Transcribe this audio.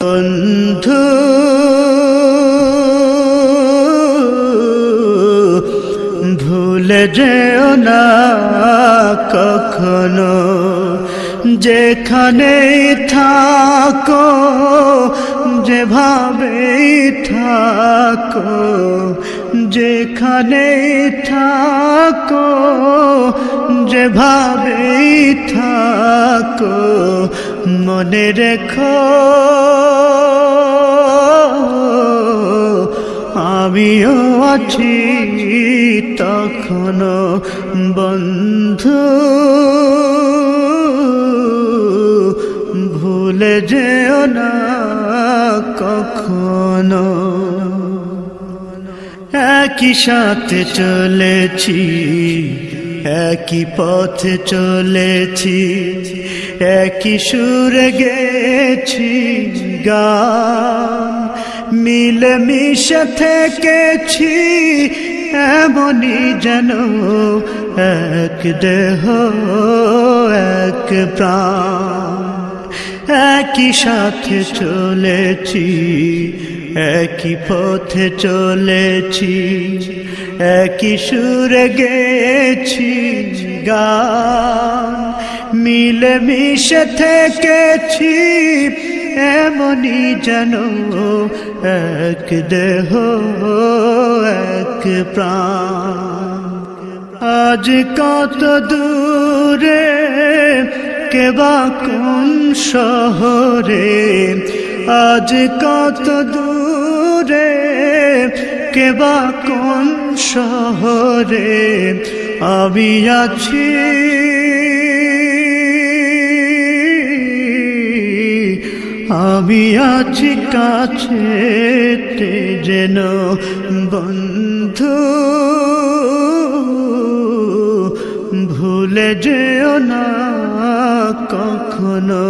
বন্ধু ভুলে যেও না কখনো, যেখানে থাকো যেভাবেই থাকো, যেখানে থাকো যেভাবেই থাকো, মনে রেখো আমিও আছি তখনো। বন্ধু ভুলে যেও না কখনো। একই সাথে চলেছি, একই পথে চলেছি, একই সুরে গেছি গান, মিলে মিশে থেকেছি এমনি যেন এক দেহ এক প্রাণ। একই সাথে চলেছি, একই পথে চলেছি, একই সুরে গেছি গান, মিলে মিশে থেকেছি এমনি যেন এক দেহ এক প্রাণ। আজ কত দূরে কেবা কোন শহরে, আজ কত দূরে কেবা কোন শহরে, আমি আছি আমি আছি কাছেতে যেন। বন্ধু ভুলে যেও না কখনো।